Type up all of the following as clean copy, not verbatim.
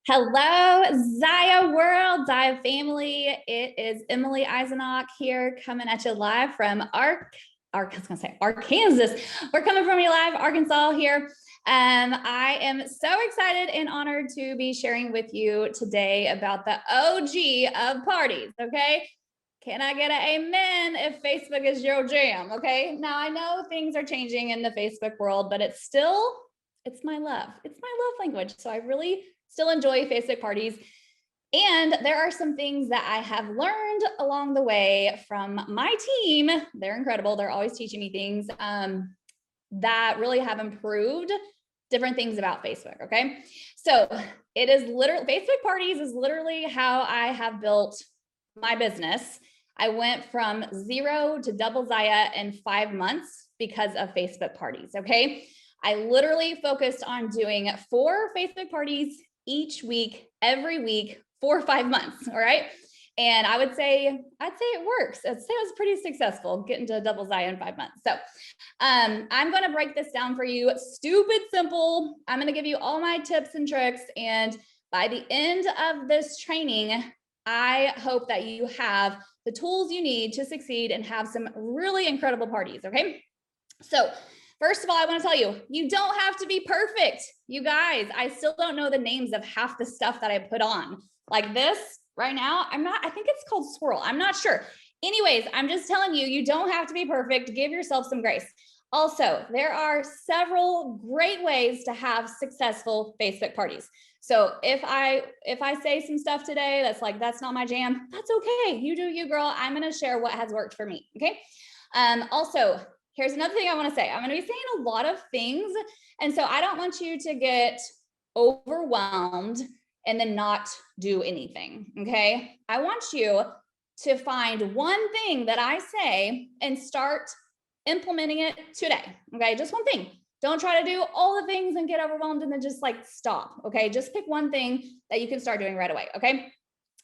Hello, Zaya world, Zaya family. It is Emily Eisenach here coming at you live from Arkansas. We're coming from you live, Arkansas here. I am so excited and honored to be sharing with you today about the OG of parties, okay? Can I get an amen if Facebook is your jam, okay? Now, I know things are changing in the Facebook world, but it's my love. It's my love language. So I really still enjoy Facebook parties. And there are some things that I have learned along the way from my team. They're incredible. They're always teaching me things that really have improved different things about Facebook, okay? So it is literally, Facebook parties is literally how I have built my business. I went from 0 to double Zaya in 5 months because of Facebook parties, okay? I literally focused on doing 4 Facebook parties each week, every week, 4 or 5 months, all right? And I'd say it works. I'd say it was pretty successful getting to double Zaya in 5 months. So I'm gonna break this down for you, stupid simple. I'm gonna give you all my tips and tricks. And by the end of this training, I hope that you have the tools you need to succeed and have some really incredible parties, okay? So first of all, I want to tell you, you don't have to be perfect. You guys, I still don't know the names of half the stuff that I put on. Like this right now, I think it's called swirl. I'm not sure. Anyways, I'm just telling you, you don't have to be perfect. Give yourself some grace. Also, there are several great ways to have successful Facebook parties. So if I say some stuff today that's not my jam, that's okay. You do you, girl. I'm going to share what has worked for me. Okay. Also, here's another thing I want to say. I'm going to be saying a lot of things. And so I don't want you to get overwhelmed and then not do anything. Okay. I want you to find one thing that I say and start implementing it today. Okay. Just one thing. Don't try to do all the things and get overwhelmed and then just stop. Okay. Just pick one thing that you can start doing right away. Okay.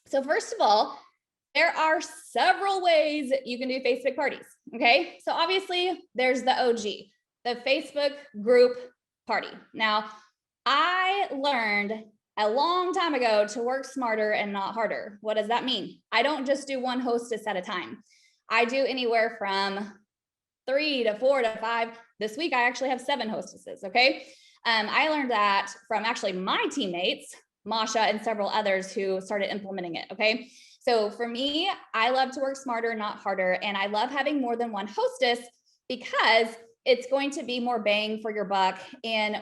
So first of all, there are several ways you can do Facebook parties, okay? So obviously there's the OG, the Facebook group party. Now, I learned a long time ago to work smarter and not harder. What does that mean? I don't just do one hostess at a time. I do anywhere from 3 to 4 to 5. This week, I actually have 7 hostesses, okay? I learned that from actually my teammates, Masha and several others who started implementing it, okay? So for me, I love to work smarter, not harder. And I love having more than one hostess because it's going to be more bang for your buck and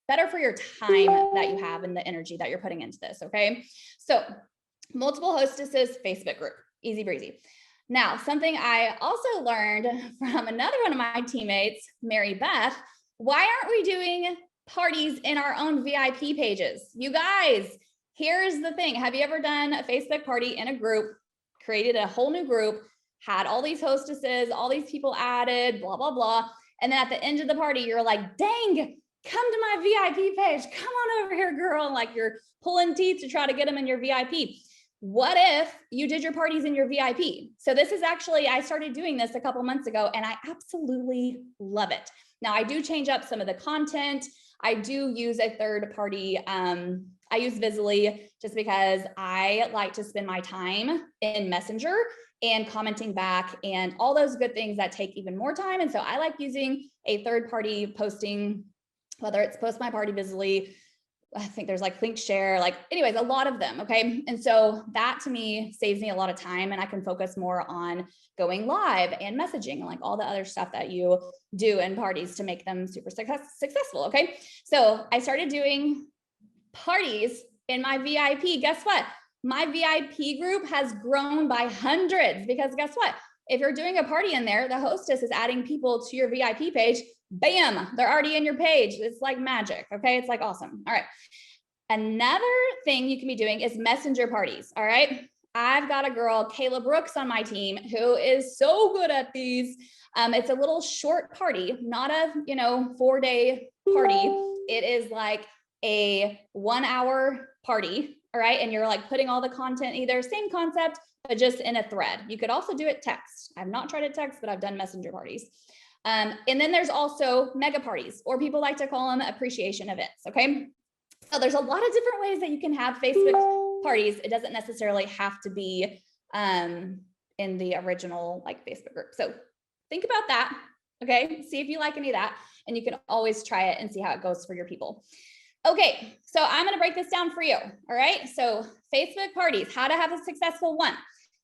better for your time that you have and the energy that you're putting into this, okay? So multiple hostesses, Facebook group, easy breezy. Now, something I also learned from another one of my teammates, Mary Beth, why aren't we doing parties in our own VIP pages? You guys, here's the thing. Have you ever done a Facebook party in a group, created a whole new group, had all these hostesses, all these people added, blah, blah, blah. And then at the end of the party, you're like, dang, come to my VIP page. Come on over here, girl. And you're pulling teeth to try to get them in your VIP. What if you did your parties in your VIP? So this is actually, I started doing this a couple months ago and I absolutely love it. Now I do change up some of the content. I do use a third party. I use Visibly just because I like to spend my time in Messenger and commenting back and all those good things that take even more time. And so I like using a third party posting, whether it's Post My Party Visibly, I think there's link share, anyways, a lot of them. Okay. And so that to me saves me a lot of time and I can focus more on going live and messaging and all the other stuff that you do in parties to make them super successful. Okay. So I started doing parties in my VIP. Guess what? My VIP group has grown by hundreds because guess what? If you're doing a party in there, the hostess is adding people to your VIP page. Bam, they're already in your page. It's like magic. Okay. It's awesome. All right. Another thing you can be doing is messenger parties. All right. I've got a girl, Kayla Brooks, on my team who is so good at these. It's a little short party, not a 4-day party. It is a 1-hour party. All right. And you're putting all the content, either same concept, but just in a thread. You could also do it text. I've not tried it text, but I've done messenger parties. And then there's also mega parties, or people like to call them appreciation events. Okay. So there's a lot of different ways that you can have Facebook parties. It doesn't necessarily have to be in the original like Facebook group. So think about that. Okay, see if you like any of that, and you can always try it and see how it goes for your people. Okay, so I'm going to break this down for you. All right, so Facebook parties, how to have a successful one.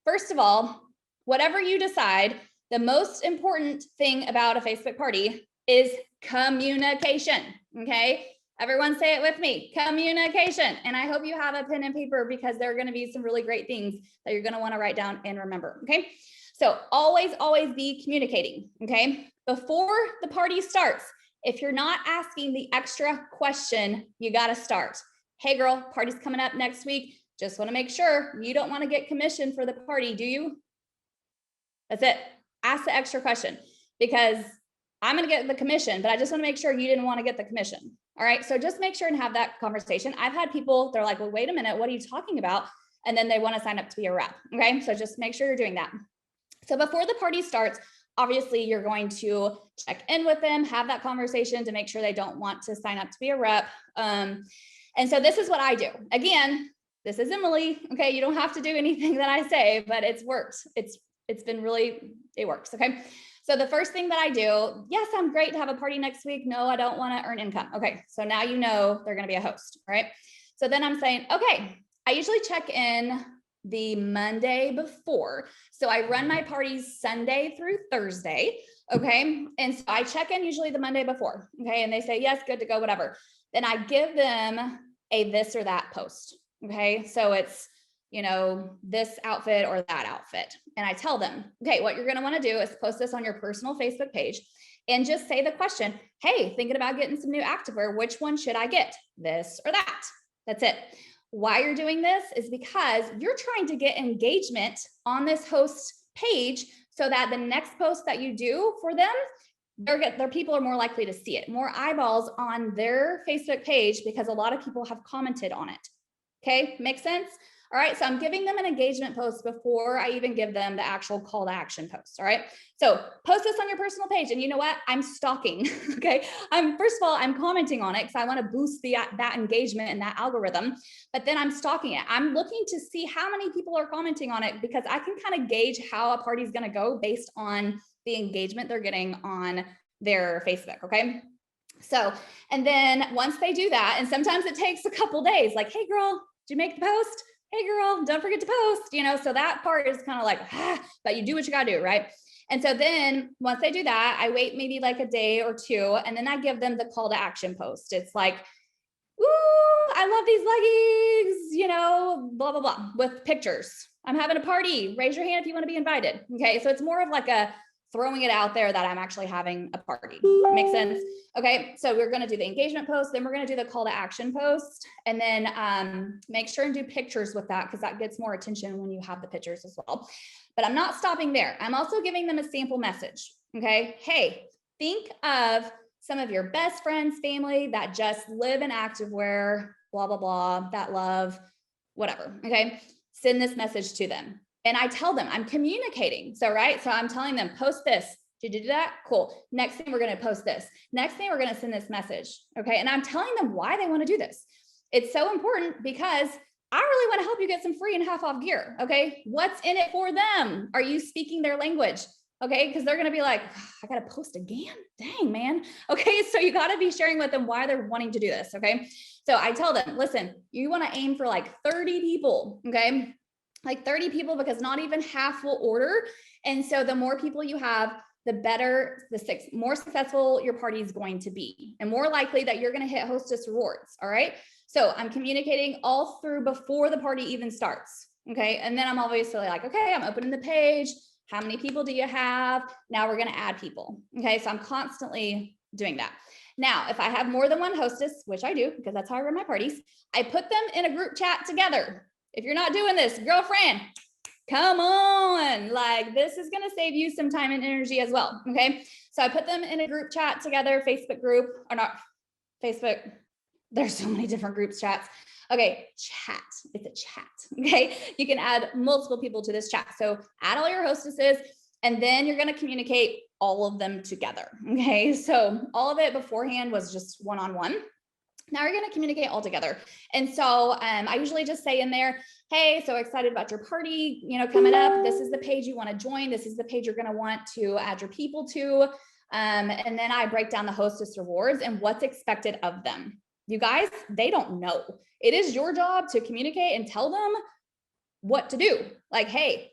First of all, whatever you decide, the most important thing about a Facebook party is communication. Okay, everyone say it with me, communication. And I hope you have a pen and paper because there are going to be some really great things that you're going to want to write down and remember. Okay, so always be communicating. Okay, before the party starts, if you're not asking the extra question, you got to start. Hey girl, party's coming up next week. Just want to make sure you don't want to get commission for the party, do you? That's it. Ask the extra question because I'm going to get the commission, but I just want to make sure you didn't want to get the commission. All right. So just make sure and have that conversation. I've had people, they're like, well, wait a minute, what are you talking about? And then they want to sign up to be a rep. Okay. So just make sure you're doing that. So before the party starts, obviously you're going to check in with them, have that conversation to make sure they don't want to sign up to be a rep. And so this is what I do. Again, this is Emily. Okay. You don't have to do anything that I say, but it's worked. It's been really, it works. Okay. So the first thing that I do, yes, I'm great to have a party next week. No, I don't want to earn income. Okay. So now you know they're going to be a host, right? So then I'm saying, okay, I usually check in the Monday before. So I run my parties Sunday through Thursday. Okay. And so I check in usually the Monday before. Okay. And they say, yes, good to go, whatever. Then I give them a this or that post. Okay. So it's, you know, this outfit or that outfit. And I tell them, okay, what you're going to want to do is post this on your personal Facebook page and just say the question, hey, thinking about getting some new activewear, which one should I get? This or that? That's it. Why you're doing this is because you're trying to get engagement on this host page so that the next post that you do for them, their people are more likely to see it, more eyeballs on their Facebook page because a lot of people have commented on it. Okay, makes sense? All right, so I'm giving them an engagement post before I even give them the actual call to action post. All right, so post this on your personal page, and you know what? I'm stalking. Okay, first of all, I'm commenting on it because I want to boost that engagement and that algorithm. But then I'm stalking it. I'm looking to see how many people are commenting on it because I can kind of gauge how a party is going to go based on the engagement they're getting on their Facebook. Okay. So, and then once they do that, and sometimes it takes a couple days, like, hey girl, did you make the post? Hey girl, don't forget to post, you know, so that part is kind of like, but you do what you got to do, right? And so then once they do that, I wait maybe like a day or two, and then I give them the call to action post. It's like, ooh, I love these leggings, you know, blah, blah, blah, with pictures. I'm having a party. Raise your hand if you want to be invited. Okay. So it's more of like a throwing it out there that I'm actually having a party. Makes sense? Okay, so we're going to do the engagement post, then we're going to do the call to action post, and then make sure and do pictures with that because that gets more attention when you have the pictures as well. But I'm not stopping there. I'm also giving them a sample message. Okay, hey, think of some of your best friends, family that just live in activewear, blah, blah, blah, that love, whatever. Okay, send this message to them. And I tell them I'm communicating. So, right. So I'm telling them, post this. Did you do that? Cool. Next thing we're going to post this. Next thing we're going to send this message. Okay. And I'm telling them why they want to do this. It's so important because I really want to help you get some free and half off gear. Okay. What's in it for them? Are you speaking their language? Okay. Because they're going to be like, oh, I got to post again. Dang, man. Okay. So you got to be sharing with them why they're wanting to do this. Okay. So I tell them, listen, you want to aim for like 30 people. Okay. Like 30 people, because not even half will order. And so the more people you have, the better, more successful your party is going to be, and more likely that you're going to hit hostess rewards. All right. So I'm communicating all through before the party even starts. Okay. And then I'm obviously like, okay, I'm opening the page. How many people do you have? Now we're going to add people. Okay. So I'm constantly doing that. Now, if I have more than one hostess, which I do, because that's how I run my parties, I put them in a group chat together. If you're not doing this, girlfriend, come on, like this is going to save you some time and energy as well. Okay. So I put them in a group chat together, Facebook group, or not Facebook. There's so many different groups chats. Okay. Chat. It's a chat. Okay. You can add multiple people to this chat. So add all your hostesses, and then you're going to communicate all of them together. Okay. So all of it beforehand was just one-on-one. Now you're going to communicate all together. And so I usually just say in there, hey, so excited about your party, coming up. This is the page you want to join. This is the page you're going to want to add your people to. And then I break down the hostess rewards and what's expected of them. You guys, they don't know. It is your job to communicate and tell them what to do. Like, hey,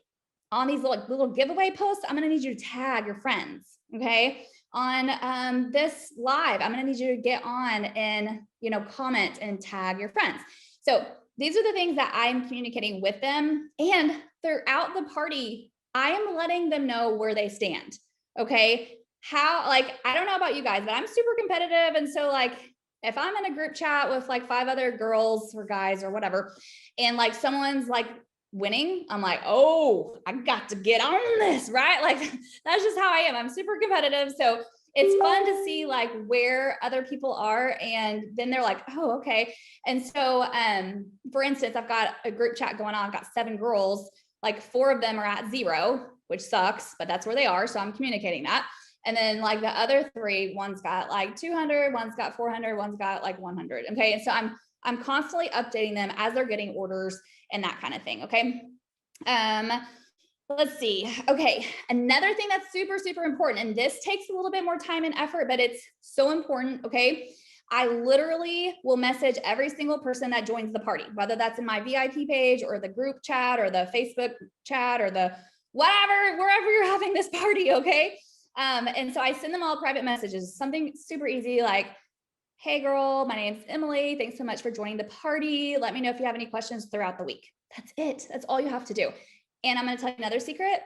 on these little giveaway posts, I'm going to need you to tag your friends. Okay. On this live, I'm going to need you to get on and, comment and tag your friends. So these are the things that I'm communicating with them. And throughout the party, I am letting them know where they stand. Okay. I don't know about you guys, but I'm super competitive. And so if I'm in a group chat with 5 other girls or guys or whatever, and someone's winning, I'm like, oh, I got to get on this, right? That's just how I am. I'm super competitive. So it's fun to see where other people are. And then they're like, oh, okay. And so, for instance, I've got a group chat going on. I've got 7 girls, 4 of them are at 0, which sucks, but that's where they are. So I'm communicating that. And then the other 3, one's got 200, one's got 400, one's got 100. Okay. And so I'm constantly updating them as they're getting orders and that kind of thing. Okay. Let's see. Okay. Another thing that's super, super important, and this takes a little bit more time and effort, but it's so important. Okay. I literally will message every single person that joins the party, whether that's in my VIP page or the group chat or the Facebook chat or the whatever, wherever you're having this party. Okay. And so I send them all private messages, something super easy like, hey girl, my name's Emily. Thanks so much for joining the party. Let me know if you have any questions throughout the week. That's it. That's all you have to do. And I'm going to tell you another secret.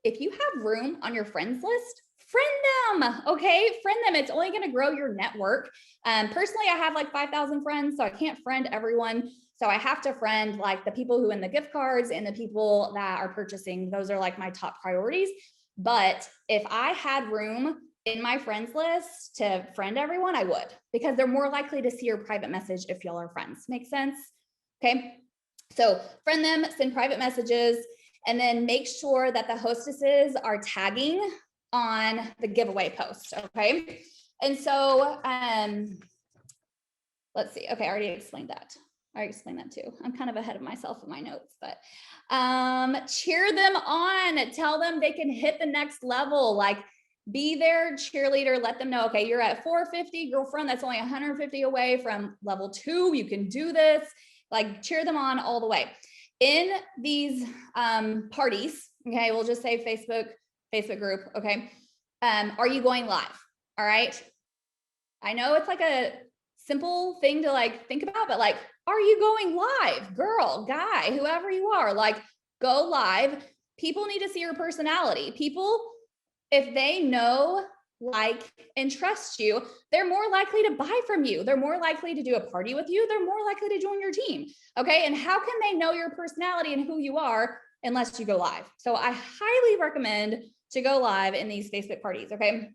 If you have room on your friends list, friend them. Okay. Friend them. It's only going to grow your network. Personally, I have 5,000 friends, so I can't friend everyone. So I have to friend the people who win the gift cards and the people that are purchasing. Those are my top priorities. But if I had room in my friends list to friend everyone, I would, because they're more likely to see your private message if y'all are friends. Make sense? Okay. So friend them, send private messages, and then make sure that the hostesses are tagging on the giveaway post. Okay. And so, let's see. Okay. I already explained that. I already explained that too. I'm kind of ahead of myself in my notes, but cheer them on, tell them they can hit the next level. Be their cheerleader, let them know, okay, you're at 450, girlfriend, that's only 150 away from level 2. You can do this. Cheer them on all the way. In these parties, okay, we'll just say Facebook group, okay, are you going live? All right. I know it's a simple thing to think about, but are you going live? Girl, guy, whoever you are, go live. People need to see your personality. People, if they know, and trust you, they're more likely to buy from you. They're more likely to do a party with you. They're more likely to join your team. Okay. And how can they know your personality and who you are unless you go live? So I highly recommend to go live in these Facebook parties. Okay.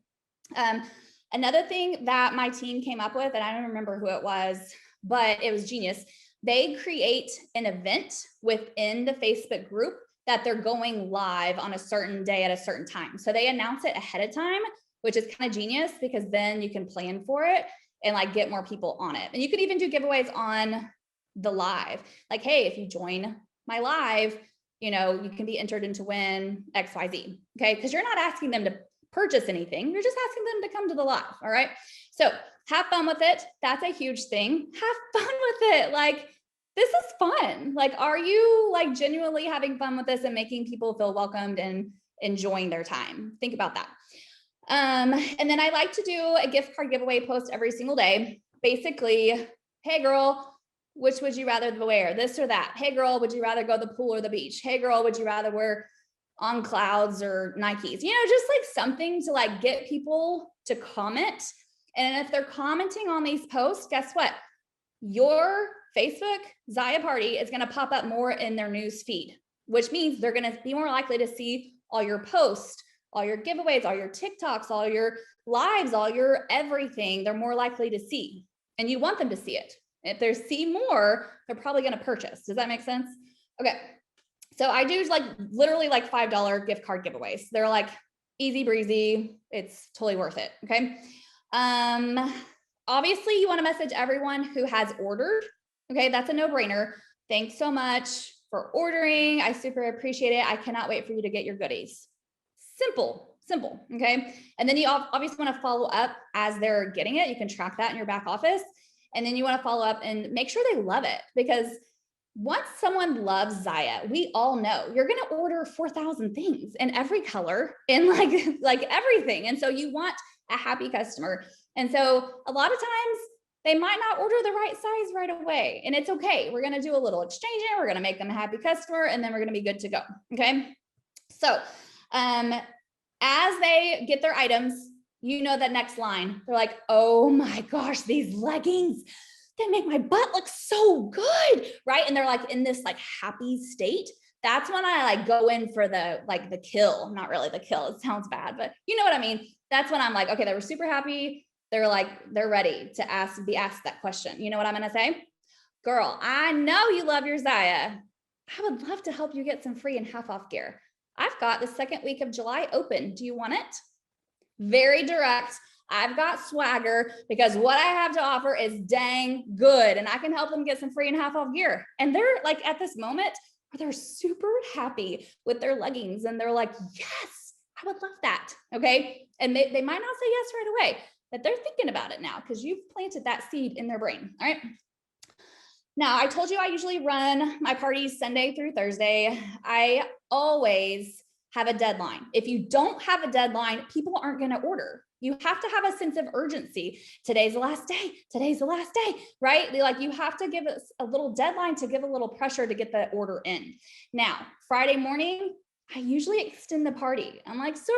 Another thing that my team came up with, and I don't remember who it was, but it was genius. They create an event within the Facebook group that they're going live on a certain day at a certain time. So they announce it ahead of time, which is kind of genius, because then you can plan for it and get more people on it. And you could even do giveaways on the live. Hey, if you join my live, you can be entered into win XYZ. Okay. Because you're not asking them to purchase anything. You're just asking them to come to the live. All right. So have fun with it. That's a huge thing. Have fun with it. This is fun. Are you genuinely having fun with this and making people feel welcomed and enjoying their time? Think about that. And then I like to do a gift card giveaway post every single day. Basically, hey girl, which would you rather wear, this or that? Hey girl, would you rather go to the pool or the beach? Hey girl, would you rather wear On Clouds or Nikes? Just something to get people to comment. And if they're commenting on these posts, guess what? Your Facebook Zaya party is going to pop up more in their news feed, which means they're going to be more likely to see all your posts, all your giveaways, all your TikToks, all your lives, all your everything. They're more likely to see, and you want them to see it. If they see more, they're probably going to purchase. Does that make sense? Okay. So I do literally $5 gift card giveaways. They're easy breezy. It's totally worth it. Okay. obviously you want to message everyone who has ordered. Okay, that's a no-brainer. Thanks so much for ordering. I super appreciate it. I cannot wait for you to get your goodies. Simple, simple, okay? And then you obviously want to follow up as they're getting it. You can track that in your back office. And then you want to follow up and make sure they love it, because once someone loves Zaya, we all know you're going to order 4,000 things in every color and like everything. And so you want a happy customer. And so a lot of times they might not order the right size right away, and it's okay. We're going to do a little exchanging. We're going to make them a happy customer, and then we're going to be good to go. Okay. So, as they get their items, you know, that next line, they're like, oh my gosh, these leggings, they make my butt look so good, right? And they're like in this like happy state. That's when I like go in for the kill, not really the kill. It sounds bad, but you know what I mean? That's when I'm like, okay, they were super happy. They're ready to be asked that question. You know what I'm going to say? Girl, I know you love your Zaya. I would love to help you get some free and half off gear. I've got the second week of July open. Do you want it? Very direct. I've got swagger, because what I have to offer is dang good, and I can help them get some free and half off gear. And they're like at this moment where they're super happy with their leggings, and they're like, yes, I would love that. Okay. And they might not say yes right away, but they're thinking about it now because you've planted that seed in their brain. All right. Now, I told you I usually run my parties Sunday through Thursday. I always have a deadline. If you don't have a deadline, people aren't going to order. You have to have a sense of urgency. Today's the last day. Today's the last day, right? Like you have to give us a little deadline to give a little pressure to get the order in. Now, Friday morning, I usually extend the party. I'm like, surprise.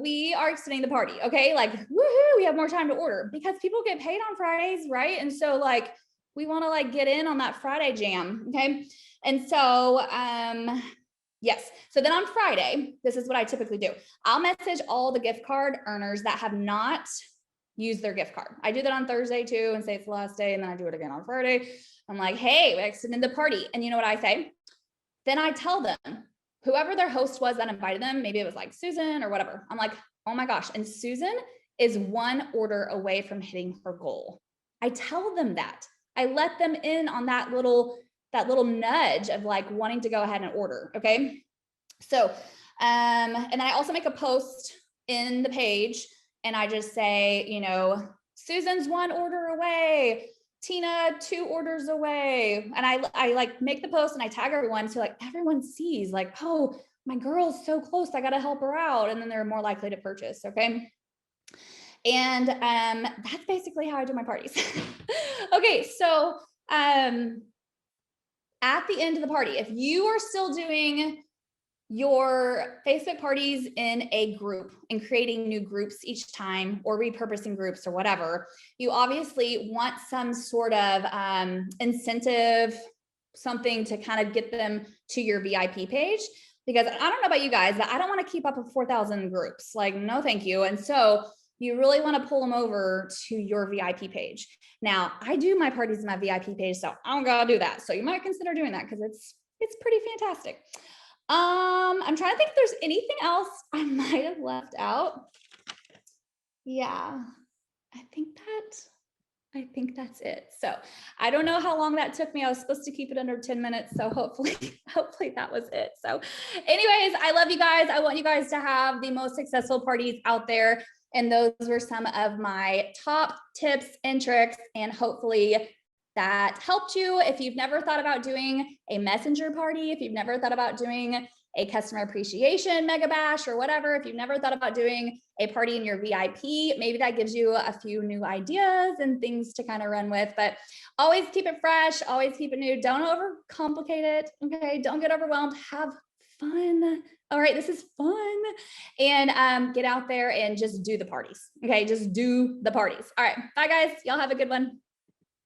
We are extending the party. Okay. Like, woohoo, we have more time to order because people get paid on Fridays, right? And so like, we want to like get in on that Friday jam. Okay. And so, yes. So then on Friday, this is what I typically do. I'll message all the gift card earners that have not used their gift card. I do that on Thursday too, and say it's the last day. And then I do it again on Friday. I'm like, hey, we extended the party. And you know what I say? Then I tell them, whoever their host was that invited them, maybe it was like Susan or whatever. I'm like, oh my gosh. And Susan is one order away from hitting her goal. I tell them that. I let them in on that little nudge of like wanting to go ahead and order. Okay. So, and then I also make a post in the page and I just say, you know, Susan's one order away, Tina 2 orders away. And I like make the post and I tag everyone. So like everyone sees like, oh, my girl's so close. I got to help her out. And then they're more likely to purchase. Okay. And that's basically how I do my parties. Okay. So at the end of the party, if you are still doing your Facebook parties in a group and creating new groups each time or repurposing groups or whatever, you obviously want some sort of incentive, something to kind of get them to your VIP page. Because I don't know about you guys, but I don't want to keep up with 4,000 groups. Like, no, thank you. And so you really want to pull them over to your VIP page. Now, I do my parties in my VIP page, so I don't gotta do that. So you might consider doing that because it's pretty fantastic. I'm trying to think if there's anything else I might have left out. Yeah, I think that's it. So I don't know how long that took me. I was supposed to keep it under 10 minutes. So hopefully that was it. So anyways, I love you guys. I want you guys to have the most successful parties out there. And those were some of my top tips and tricks. And hopefully that helped you. If you've never thought about doing a messenger party, if you've never thought about doing a customer appreciation mega bash or whatever, if you've never thought about doing a party in your VIP, maybe that gives you a few new ideas and things to kind of run with. But always keep it fresh, always keep it new. Don't overcomplicate it. Okay. Don't get overwhelmed. Have fun. All right. This is fun. And get out there and just do the parties. Okay. Just do the parties. All right. Bye guys. Y'all have a good one.